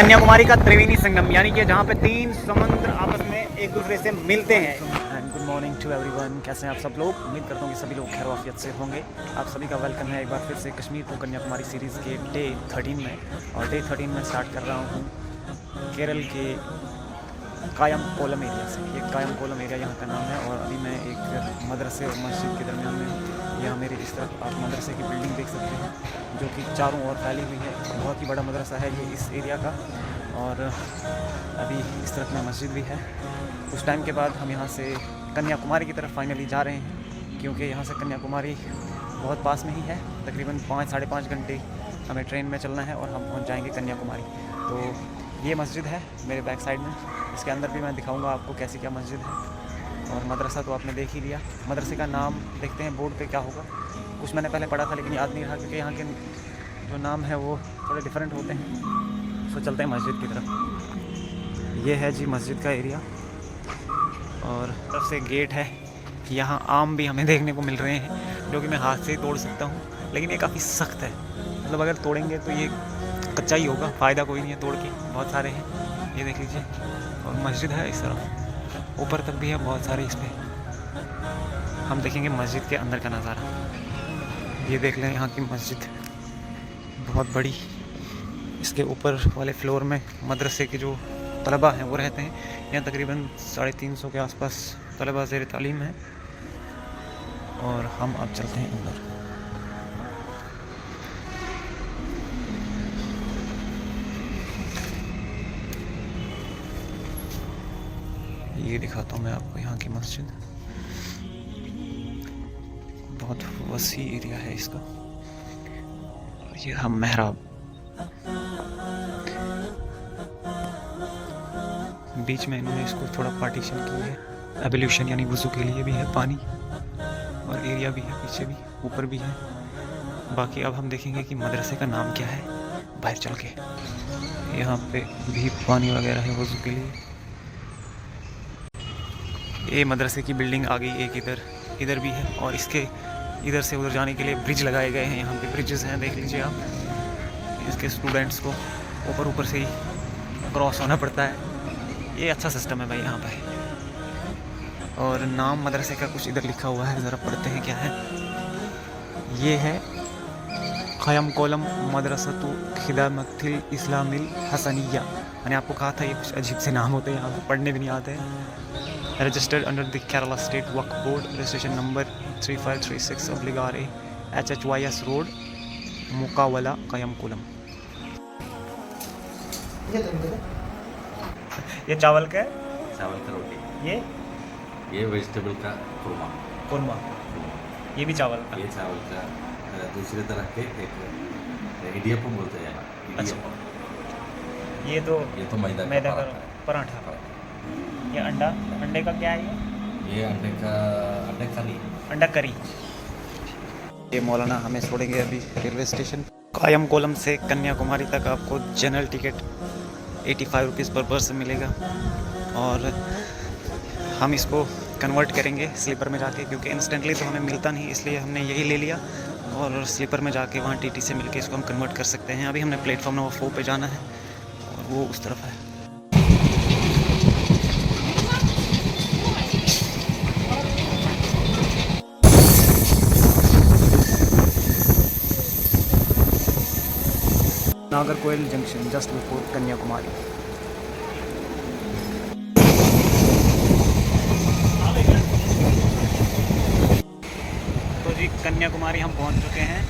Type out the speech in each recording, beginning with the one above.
कन्याकुमारी का त्रिवेणी संगम, यानी कि जहाँ पे तीन समुद्र आपस में एक दूसरे से मिलते हैं। And good morning to everyone, कैसे हैं आप सब लोग। उम्मीद करता हूँ कि सभी लोग खैर वाफियत से होंगे। आप सभी का वेलकम है एक बार फिर से कश्मीर टू कन्याकुमारी सीरीज़ के डे 13 में। और डे 13 में स्टार्ट कर रहा हूँ केरल के कायमकोलम एरिया से। ये कायमकोलम एरिया यहाँ का नाम है। और अभी मैं एक मदरसे और मस्जिद के दरमियान में हूँ। यहाँ मेरे इस तरफ आप मदरसे की बिल्डिंग देख सकते हैं, जो कि चारों ओर फैली हुई है। बहुत ही बड़ा मदरसा है ये इस एरिया का। और अभी इस तरफ में मस्जिद भी है। कुछ टाइम के बाद हम यहाँ से कन्याकुमारी की तरफ फाइनली जा रहे हैं, क्योंकि यहाँ से कन्याकुमारी बहुत पास में ही है। तकरीबन 5-5.5 घंटे हमें ट्रेन में चलना है और हम पहुँच जाएंगे कन्याकुमारी। तो ये मस्जिद है मेरे बैक साइड में। इसके अंदर भी मैं दिखाऊंगा आपको कैसी क्या मस्जिद है। और मदरसा तो आपने देख ही लिया। मदरसे का नाम देखते हैं बोर्ड पे क्या होगा। कुछ मैंने पहले पढ़ा था लेकिन याद नहीं रहा, क्योंकि यहाँ के जो नाम है वो थोड़े डिफरेंट होते हैं। तो चलते हैं मस्जिद की तरफ। ये है जी मस्जिद का एरिया। और तरफ से गेट है। यहाँ आम भी हमें देखने को मिल रहे हैं, जो कि मैं हाथ से ही तोड़ सकता हूँ, लेकिन ये काफ़ी सख्त है। मतलब अगर तोड़ेंगे तो ये कच्चा ही होगा, फ़ायदा कोई नहीं है तोड़ के। बहुत सारे हैं, ये देख लीजिए। और मस्जिद है इस तरफ, ऊपर तक भी है बहुत सारे। इस पर हम देखेंगे मस्जिद के अंदर का नज़ारा। ये देख लें यहाँ की मस्जिद बहुत बड़ी। इसके ऊपर वाले फ्लोर में मदरसे के जो तलबा हैं वो रहते हैं। यहाँ तकरीबन 350 के आसपास तलबा ज़ेर तालीम है। और हम अब चलते हैं अंदर। ये दिखाता हूँ मैं आपको यहाँ की मस्जिद। बहुत वसी एरिया है इसका। और ये हम मेहराब, बीच में इन्होंने इसको थोड़ा पार्टीशन की है। एबोल्यूशन यानी वुज़ू के लिए भी है पानी, और एरिया भी है, पीछे भी, ऊपर भी है। बाकी अब हम देखेंगे कि मदरसे का नाम क्या है बाहर चल के। यहाँ पे भी पानी वगैरह है वुज़ू के लिए। ये मदरसे की बिल्डिंग आ गई एक इधर भी है। और इसके इधर से उधर जाने के लिए ब्रिज लगाए गए हैं। यहाँ पे ब्रिजेस हैं, देख लीजिए आप। इसके स्टूडेंट्स को ऊपर से ही क्रॉस होना पड़ता है। ये अच्छा सिस्टम है भाई यहाँ पे। और नाम मदरसे का कुछ इधर लिखा हुआ है, ज़रा पढ़ते हैं क्या है। ये है कायमकोलम मदरसतु खिदमतिल इस्लामिल हसनिया। मैंने आपको कहा था ये कुछ अजीब से नाम होते हैं, यहाँ पे पढ़ने भी नहीं आते हैं। Registered under the Kerala State Waqf Board, registration number 3536/RA, HHYS Road, Mukawala, Kayamkulam। ये चावल का है? चावल का रोटी। ये वेजिटेबल का कुरमा। ये भी चावल का? ये चावल का। दूसरी तरह के एक इडियप्पम बोलते हैं यहाँ। अच्छा। ये तो मैदा का पराठा। ये अंडे का क्या है? ये अंडे करी। अंडा करी। ये मौलाना हमें छोड़ेंगे अभी रेलवे स्टेशन। कायमकोलम से कन्याकुमारी तक आपको जनरल टिकट 85 रुपीज़ पर पर्सन मिलेगा। और हम इसको कन्वर्ट करेंगे स्लीपर में जाके, क्योंकि इंस्टेंटली तो हमें मिलता नहीं, इसलिए हमने यही ले लिया। और स्लीपर में जाके वहाँ टीटी से मिलके इसको हम कन्वर्ट कर सकते हैं। अभी हमने प्लेटफॉर्म नंबर 4 पे जाना है, और वो उस तरफ है। Nagercoil junction just before Kanyakumari. तो जी कन्याकुमारी हम पहुंच चुके हैं।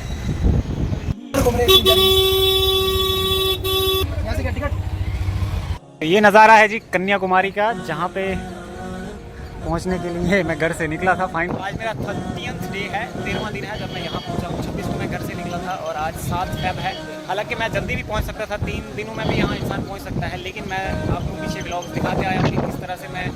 ये नज़ारा है जी कन्याकुमारी का, जहाँ पे पहुंचने के लिए मैं घर से निकला था। फाइन आज मेरा 30th डे है, 13वां दिन है जब मैं यहाँ पहुँचा हूँ। 26 को मैं घर से निकला था और आज 7 फेब है। हालांकि मैं जल्दी भी पहुँच सकता था, 3 दिनों में भी यहाँ इंसान पहुँच सकता है, लेकिन मैं आपको पीछे व्लॉग्स दिखाते आया हूँ कि किस तरह से मैं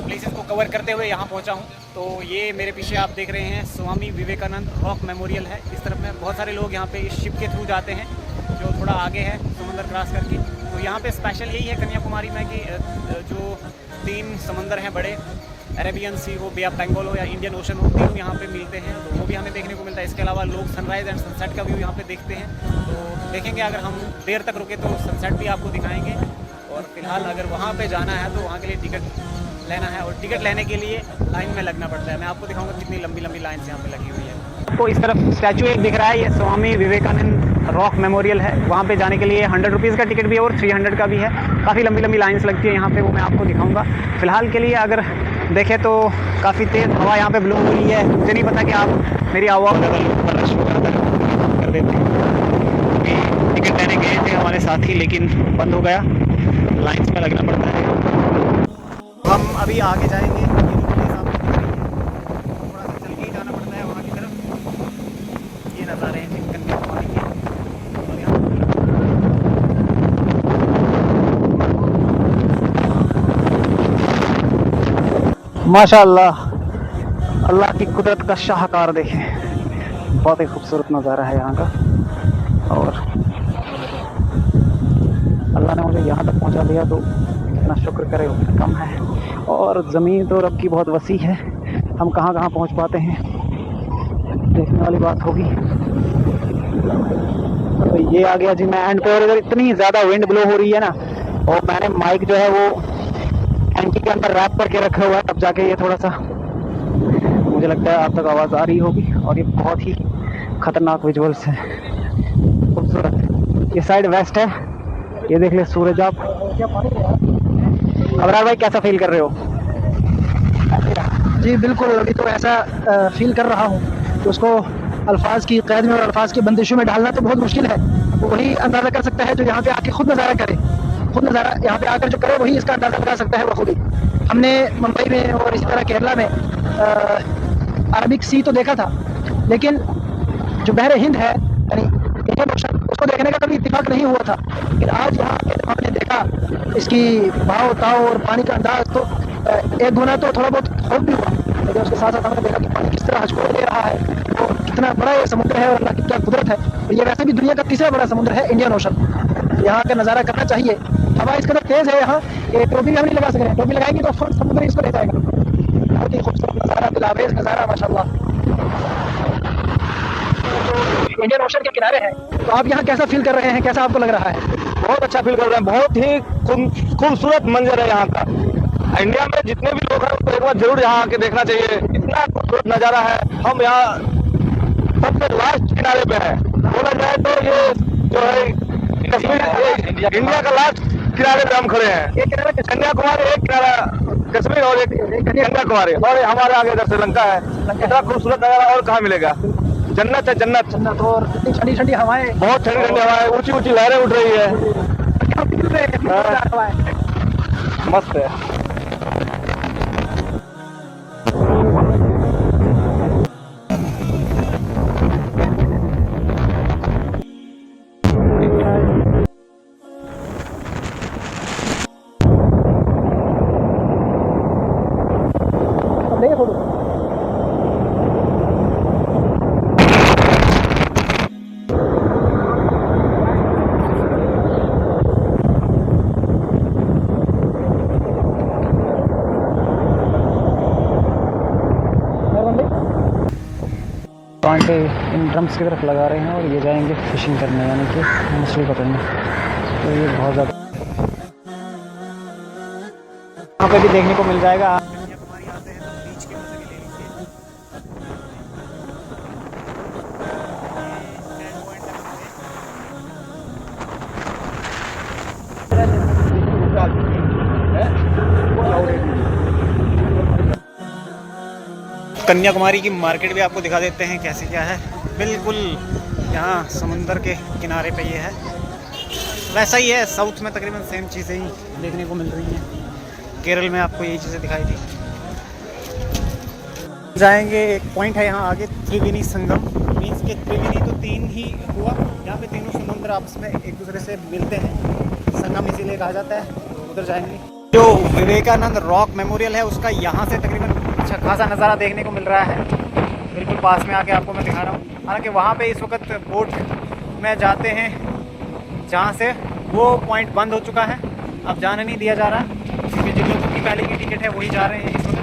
प्लेसेस को कवर करते हुए यहाँ पहुँचा हूँ। तो ये मेरे पीछे आप देख रहे हैं स्वामी विवेकानंद रॉक मेमोरियल है। इस तरफ में बहुत सारे लोग यहाँ पे इस शिप के थ्रू जाते हैं, जो थोड़ा आगे है समंदर क्रॉस करके। तो यहाँ पे स्पेशल यही है कन्याकुमारी में कि जो 3 समंदर हैं बड़े, अरेबियन सी हो, बे ऑफ बंगाल हो या इंडियन ओशन हो, तीनों यहाँ पे मिलते हैं, तो वो भी हमें देखने को मिलता है। इसके अलावा लोग सनराइज़ एंड सनसेट का व्यू यहाँ पे देखते हैं, तो देखेंगे। अगर हम देर तक रुके तो सनसेट भी आपको दिखाएंगे। और फिलहाल अगर वहाँ पे जाना है तो वहाँ के लिए टिकट लेना है, और टिकट लेने के लिए लाइन में लगना पड़ता है। मैं आपको दिखाऊंगा कितनी लंबी लंबी लाइन यहाँ पे लगी हुई है। तो इस तरफ स्टैचू एक दिख रहा है, ये स्वामी विवेकानंद रॉक मेमोरियल है। वहाँ पे जाने के लिए 100 रुपीज़ का टिकट भी है और 300 का भी है। काफ़ी लंबी लंबी लाइन्स लगती है यहाँ पे, वो मैं आपको दिखाऊंगा। फिलहाल के लिए अगर देखें तो काफ़ी तेज़ हवा यहाँ पे ब्लो हो रही है। मुझे नहीं पता कि आप मेरी आवाज़ रश कर देते हैं। टिकट लेने गए थे हमारे साथी, लेकिन बंद हो गया, लाइन्स में लगना पड़ता है। हम अभी आगे जाएंगे, थोड़ा सा चल के ही जाना पड़ता है वहाँ की तरफ। ये नज़ारे हैं कन्याकुमारी के। और यहाँ माशाअल्लाह, अल्लाह की कुदरत का शाहकार देखें, बहुत ही खूबसूरत नज़ारा है यहाँ का। और अल्लाह ने मुझे यहाँ तक पहुँचा दिया तो इतना शुक्र करे उतना कम है। और ज़मीन तो रब की बहुत वसी है, हम कहाँ कहाँ पहुँच पाते हैं, देखने वाली बात होगी। तो ये आ गया जी मैं एंड पे, और इधर इतनी ज़्यादा विंड ब्लो हो रही है ना, और मैंने माइक जो है वो एंटी के अंदर रैप करके रखा हुआ है, तब जाके ये थोड़ा सा मुझे लगता है आप तक आवाज़ आ रही होगी। और ये बहुत ही ख़तरनाक विजुअल्स है, खूबसूरत। ये साइड वेस्ट है, ये देख ले सूरज आप। अबरार भाई कैसा फील कर रहे हो? जी बिल्कुल, अभी तो ऐसा फील कर रहा हूँ कि उसको अल्फाज की कैद में और अल्फाज की बंदिशों में डालना तो बहुत मुश्किल है। वो वही अंदाज़ा कर सकता है जो यहाँ पे आके खुद नज़ारा करे, खुद नज़ारा यहाँ पे आकर जो करे वही इसका अंदाज़ा लगा सकता है वो खुद ही। हमने मुंबई में और इसी तरह केरला में अरबिक सी तो देखा था, लेकिन जो बहर हिंद है यानी इंडियन ओशन, उसको देखने का कभी इत्तेफाक नहीं हुआ था। लेकिन आज यहाँ हमने देखा इसकी भाव ताव और पानी का अंदाज, तो एक गुना तो थोड़ा बहुत खौफ भी हुआ, लेकिन उसके साथ साथ हमने देखा कि पानी किस तरह हजकोड़ ले रहा है, और कितना बड़ा ये समुद्र है और अल्लाह की क्या कुदरत है। और ये वैसे भी दुनिया का तीसरा बड़ा समुद्र है, इंडियन ओशन। यहाँ का नज़ारा करना चाहिए। हवा इस कदर तेज़ है यहाँ, ये टोपी भी हम नहीं लगा सक रहे हैं, टोपी लगाएंगे तो समुद्र इसको ले जाएगा। बहुत ही खूबसूरत नज़ारा, दिलावेज नज़ारा माशाल्लाह। इंडियन ओशन के किनारे हैं, तो आप यहाँ कैसा फील कर रहे हैं, कैसा आपको लग रहा है? बहुत अच्छा फील कर रहे हैं, बहुत ही खूबसूरत मंजर है यहाँ का। इंडिया में जितने भी लोग हैं उनको एक बार जरूर यहाँ आके देखना चाहिए, इतना खूबसूरत नज़ारा है। हम यहाँ सबसे लास्ट किनारे पे हैं, बोला जाए तो ये जो है कश्मीर इंडिया का लास्ट किनारे पे हम खड़े हैं। एक किनारा कन्याकुमारी एक किनारा कश्मीर और एक कन्याकुमारी, और हमारे आगे इधर श्रीलंका है। इतना खूबसूरत नज़ारा और कहाँ मिलेगा? जन्नत है, जन्नत। जन्नत, और इतनी ठंडी ठंडी हवाएं, बहुत ठंडी ठंडी हवाएं, ऊंची ऊंची लहरें उठ रही है, मस्त है। कांटे इन ड्रम्स की तरफ लगा रहे हैं और ये जाएंगे फिशिंग करने, यानी कि मछली पकड़ने। तो ये बहुत ज़्यादा यहाँ पे भी देखने को मिल जाएगा। कन्याकुमारी आते हैं तो बीच के मजे भी ले लीजिए। कन्याकुमारी की मार्केट भी आपको दिखा देते हैं कैसे क्या है। बिल्कुल यहाँ समुंदर के किनारे पे ये है, वैसा ही है। साउथ में तकरीबन सेम चीज़ें ही देखने को मिल रही हैं। केरल में आपको यही चीज़ें दिखाई दी जाएंगे। एक पॉइंट है यहाँ आगे, त्रिवेणी संगम। मीन्स के त्रिवेणी तो तीन ही हुआ, यहाँ पे तीनों समुद्र आपस में एक दूसरे से मिलते हैं, संगम इसीलिए कहा जाता है। उधर जाएंगे। जो विवेकानंद रॉक मेमोरियल है उसका यहाँ से तकरीबन अच्छा खासा नज़ारा देखने को मिल रहा है। बिल्कुल पास में आके आपको मैं दिखा रहा हूँ। हालांकि वहाँ पे इस वक्त बोट में जाते हैं जहाँ से, वो पॉइंट बंद हो चुका है, अब जाने नहीं दिया जा रहा, क्योंकि जिन लोगों की पहले की टिकट है वही जा रहे हैं इस वक्त।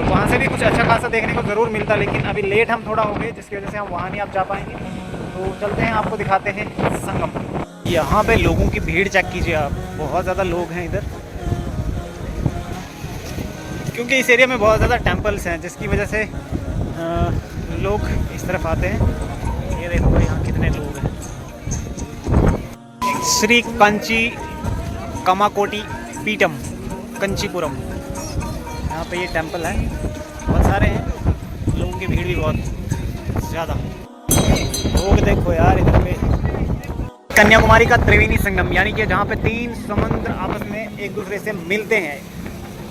वहाँ से भी कुछ अच्छा खासा देखने को ज़रूर मिलता, लेकिन अभी लेट हम थोड़ा हो गए जिसकी वजह से हम वहाँ नहीं आप जा पाएंगे। तो चलते हैं, आपको दिखाते हैं संगम। यहाँ पे लोगों की भीड़ चेक कीजिए आप, बहुत ज़्यादा लोग हैं इधर, क्योंकि इस एरिया में बहुत ज़्यादा टेम्पल्स हैं जिसकी वजह से लोग इस तरफ आते हैं। ये देखो यहाँ कितने लोग हैं। श्री कंची कामाकोटी पीठम कंचीपुरम, यहाँ पे ये टेंपल है, बहुत सारे हैं, लोगों की भीड़ भी बहुत ज़्यादा। लोग देखो यार इधर पे। कन्याकुमारी का त्रिवेणी संगम, यानी कि जहाँ पे 3 समुद्र आपस में एक दूसरे से मिलते हैं।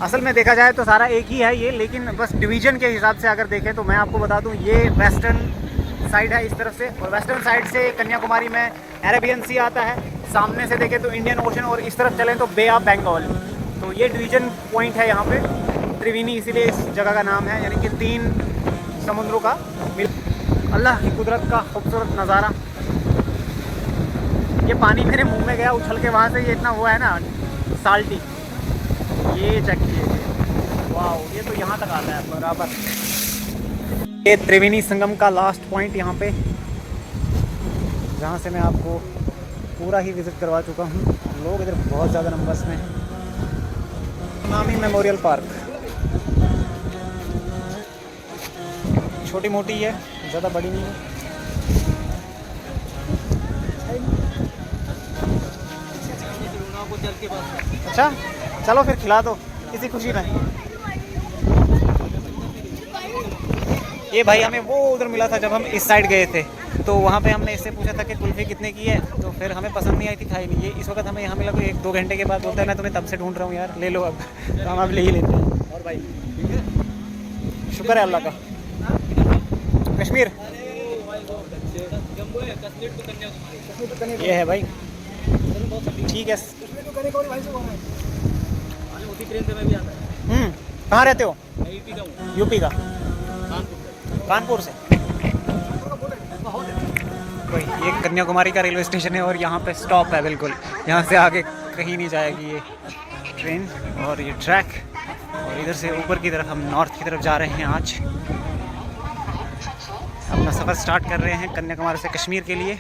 असल में देखा जाए तो सारा एक ही है ये, लेकिन बस डिवीज़न के हिसाब से अगर देखें तो मैं आपको बता दूं, ये वेस्टर्न साइड है इस तरफ से, और वेस्टर्न साइड से कन्याकुमारी में अरेबियन सी आता है। सामने से देखें तो इंडियन ओशन, और इस तरफ चलें तो बे ऑफ बंगाल। तो ये डिवीज़न पॉइंट है यहाँ पे त्रिवेणी, इसीलिए इस जगह का नाम है, यानी कि 3 समुद्रों का मिल। अल्लाह की कुदरत का खूबसूरत नज़ारा। ये पानी मेरे मुंह में गया उछल के, वहाँ से ये इतना हुआ है ना साल्टी, ये चेक कीजिए, वाह, ये तो यहाँ तक आता है बराबर। ये त्रिवेणी संगम का लास्ट पॉइंट यहाँ पे, जहाँ से मैं आपको पूरा ही विज़िट करवा चुका हूँ। लोग इधर बहुत ज़्यादा नंबर्स में। नामी मेमोरियल पार्क छोटी मोटी है, ज़्यादा बड़ी नहीं है। अच्छा चलो फिर खिला दो किसी खुशी में। ये भाई हमें वो उधर मिला था जब हम इस साइड गए थे, तो वहाँ पे हमने इससे पूछा था कि कुल्फ़ी कितने की है, तो फिर हमें पसंद नहीं आई थी, खाई नहीं। ये इस वक्त हमें यहाँ मिला, कोई 1-2 घंटे के बाद बोलता है मैं तुम्हें तब से ढूंढ रहा हूँ यार, ले लो अब। तो हम अब ले ही लेते हैं। और भाई ठीक है, शुक्र है अल्लाह का। कश्मीर ये है भाई, ठीक है। कहाँ रहते हो? यूपी का, कानपुर से। ये कन्याकुमारी का रेलवे स्टेशन है और यहाँ पे स्टॉप है बिल्कुल, यहाँ से आगे कहीं नहीं जाएगी ये ट्रेन और ये ट्रैक। और इधर से ऊपर की तरफ हम नॉर्थ की तरफ जा रहे हैं। आज अपना सफ़र स्टार्ट कर रहे हैं कन्याकुमारी से कश्मीर के लिए।